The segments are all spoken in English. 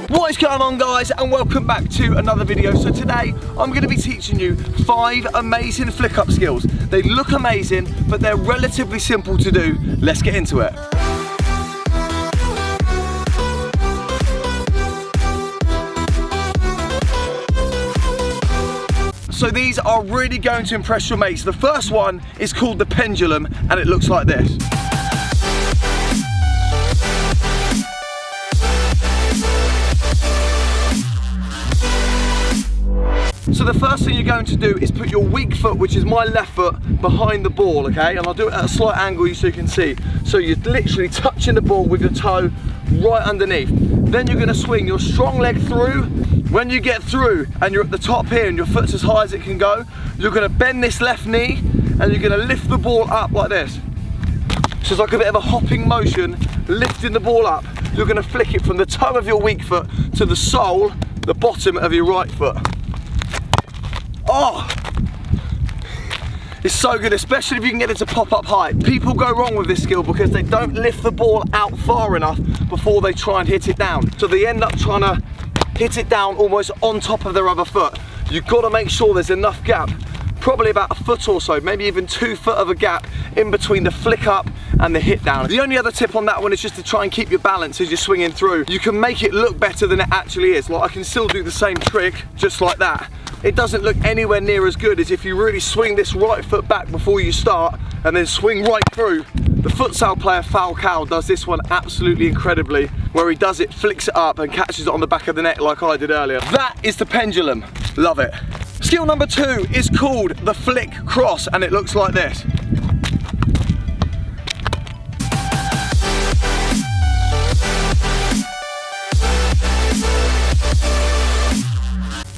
What is going on, guys, and welcome back to another video. So today I'm going to be teaching you 5 amazing flick up skills. They look amazing, but they're relatively simple to do. Let's get into it. So these are really going to impress your mates. The first one is called the Pendulum, and it looks like this. So the first thing you're going to do is put your weak foot, which is my left foot, behind the ball, okay? And I'll do it at a slight angle so you can see. So you're literally touching the ball with your toe right underneath. Then you're gonna swing your strong leg through. When you get through and you're at the top here and your foot's as high as it can go, you're gonna bend this left knee and you're gonna lift the ball up like this. So it's like a bit of a hopping motion, lifting the ball up. You're gonna flick it from the toe of your weak foot to the sole, the bottom of your right foot. Oh, it's so good, especially if you can get it to pop up high. People go wrong with this skill because they don't lift the ball out far enough before they try and hit it down. So they end up trying to hit it down almost on top of their other foot. You've got to make sure there's enough gap, probably about a foot or so, maybe even 2 foot of a gap in between the flick up and the hit down. The only other tip on that one is just to try and keep your balance as you're swinging through. You can make it look better than it actually is. Like, I can still do the same trick just like that. It doesn't look anywhere near as good as if you really swing this right foot back before you start and then swing right through. The futsal player Falcao does this one absolutely incredibly, where he does it, flicks it up and catches it on the back of the net like I did earlier. That is the Pendulum. Love it. Skill number 2 is called the flick cross, and it looks like this.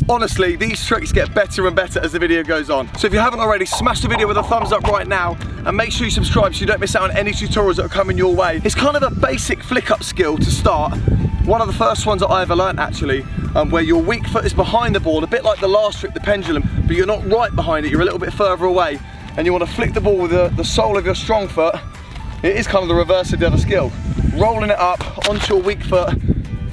Honestly, these tricks get better and better as the video goes on. So if you haven't already, smash the video with a thumbs up right now and make sure you subscribe so you don't miss out on any tutorials that are coming your way. It's kind of a basic flick up skill to start. One of the first ones that I ever learned actually, where your weak foot is behind the ball, a bit like the last trick, the Pendulum, but you're not right behind it, you're a little bit further away, and you want to flick the ball with the sole of your strong foot. It is kind of the reverse of the other skill. Rolling it up onto your weak foot,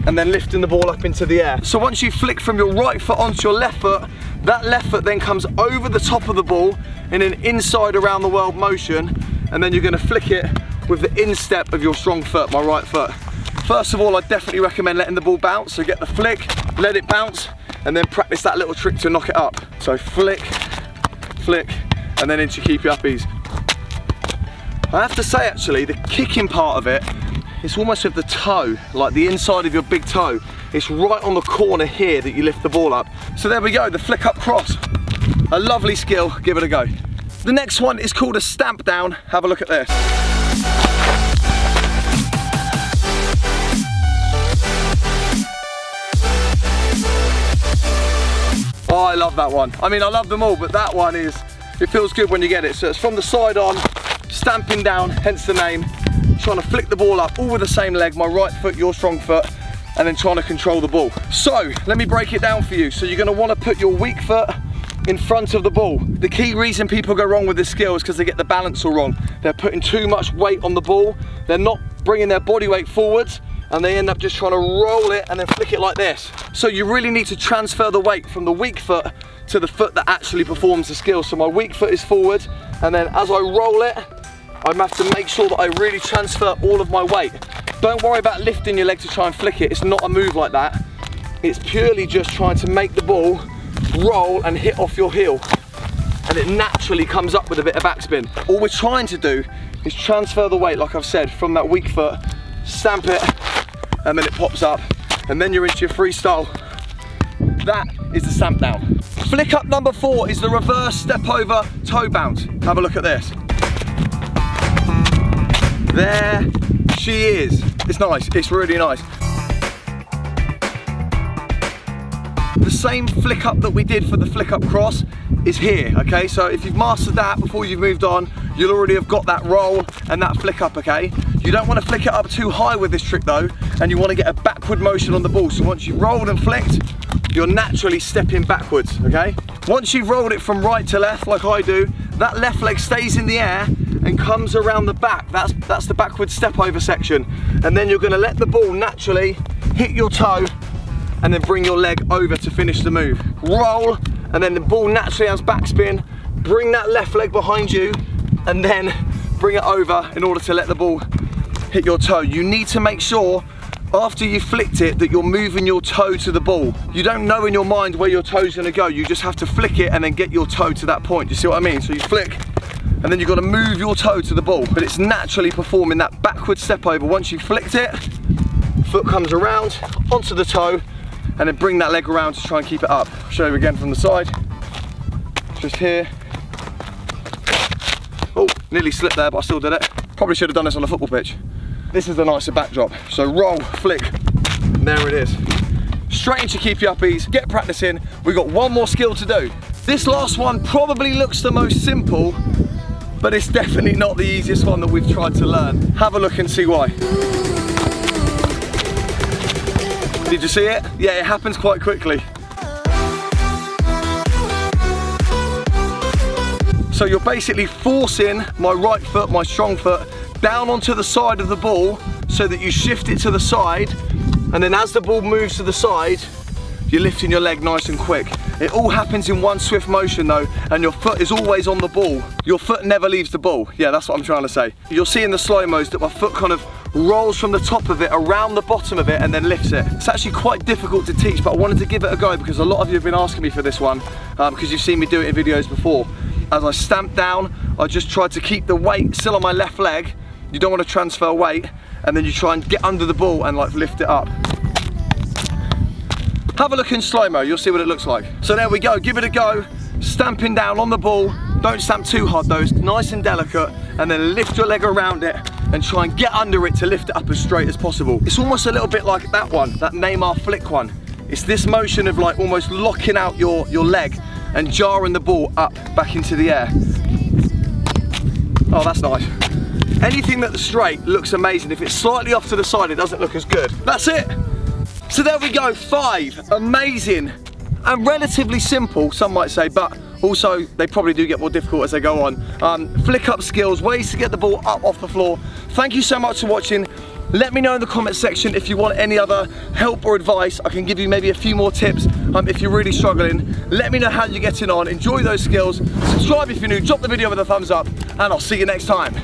and then lifting the ball up into the air. So once you flick from your right foot onto your left foot, that left foot then comes over the top of the ball in an inside around the world motion, and then you're gonna flick it with the instep of your strong foot, my right foot. First of all, I definitely recommend letting the ball bounce, so get the flick, let it bounce, and then practice that little trick to knock it up. So flick, flick, and then into keepy uppies. I have to say actually, the kicking part of it, it's almost with the toe, like the inside of your big toe. It's right on the corner here that you lift the ball up. So there we go, the flick up cross. A lovely skill, give it a go. The next one is called a stamp down. Have a look at this. Oh, I love that one. I mean, I love them all, but that one is, it feels good when you get it. So it's from the side on, stamping down, hence the name. Trying to flick the ball up, all with the same leg, my right foot, your strong foot, and then trying to control the ball. So, let me break it down for you. So you're gonna wanna put your weak foot in front of the ball. The key reason people go wrong with this skill is because they get the balance all wrong. They're putting too much weight on the ball, they're not bringing their body weight forwards, and they end up just trying to roll it and then flick it like this. So you really need to transfer the weight from the weak foot to the foot that actually performs the skill. So my weak foot is forward, and then as I roll it, I have to make sure that I really transfer all of my weight. Don't worry about lifting your leg to try and flick it. It's not a move like that. It's purely just trying to make the ball roll and hit off your heel. And it naturally comes up with a bit of backspin. All we're trying to do is transfer the weight, like I've said, from that weak foot, stamp it, and then it pops up. And then you're into your freestyle. That is the stamp down. Flick up number 4 is the reverse step over toe bounce. Have a look at this. There she is. It's nice, it's really nice. The same flick up that we did for the flick up cross is here, okay? So if you've mastered that before you've moved on, you'll already have got that roll and that flick up, okay? You don't want to flick it up too high with this trick though, and you want to get a backward motion on the ball. So once you've rolled and flicked, you're naturally stepping backwards, okay? Once you've rolled it from right to left, like I do, that left leg stays in the air and comes around the back. That's the backward step over section. And then you're gonna let the ball naturally hit your toe and then bring your leg over to finish the move. Roll, and then the ball naturally has backspin. Bring that left leg behind you, and then bring it over in order to let the ball hit your toe. You need to make sure after you flicked it that you're moving your toe to the ball. You don't know in your mind where your toe's gonna go. You just have to flick it and then get your toe to that point. Do you see what I mean? So you flick, and then you've got to move your toe to the ball. But it's naturally performing that backward step over. Once you flicked it, foot comes around onto the toe, and then bring that leg around to try and keep it up. I'll show you again from the side. Just here. Oh, nearly slipped there, but I still did it. Probably should have done this on a football pitch. This is the nicer backdrop. So roll, flick, and there it is. Straight into keepy uppies, get practicing. We've got one more skill to do. This last one probably looks the most simple, but it's definitely not the easiest one that we've tried to learn. Have a look and see why. Did you see it? Yeah, it happens quite quickly. So you're basically forcing my right foot, my strong foot, down onto the side of the ball so that you shift it to the side, and then as the ball moves to the side, you're lifting your leg nice and quick. It all happens in one swift motion though, and your foot is always on the ball. Your foot never leaves the ball. Yeah, that's what I'm trying to say. You'll see in the slow-mos that my foot kind of rolls from the top of it around the bottom of it and then lifts it. It's actually quite difficult to teach, but I wanted to give it a go because a lot of you have been asking me for this one because you've seen me do it in videos before. As I stamped down, I just tried to keep the weight still on my left leg. You don't want to transfer weight, and then you try and get under the ball and like lift it up. Have a look in slow-mo, you'll see what it looks like. So there we go, give it a go. Stamping down on the ball. Don't stamp too hard though, it's nice and delicate, and then lift your leg around it and try and get under it to lift it up as straight as possible. It's almost a little bit like that one, that Neymar flick one. It's this motion of like almost locking out your leg and jarring the ball up back into the air. Oh, that's nice. Anything that's straight looks amazing. If it's slightly off to the side, it doesn't look as good. That's it. So there we go, 5 amazing and relatively simple, some might say, but also they probably do get more difficult as they go on. Flick up skills, ways to get the ball up off the floor. Thank you so much for watching. Let me know in the comment section if you want any other help or advice. I can give you maybe a few more tips if you're really struggling. Let me know how you're getting on. Enjoy those skills. Subscribe if you're new, drop the video with a thumbs up, and I'll see you next time.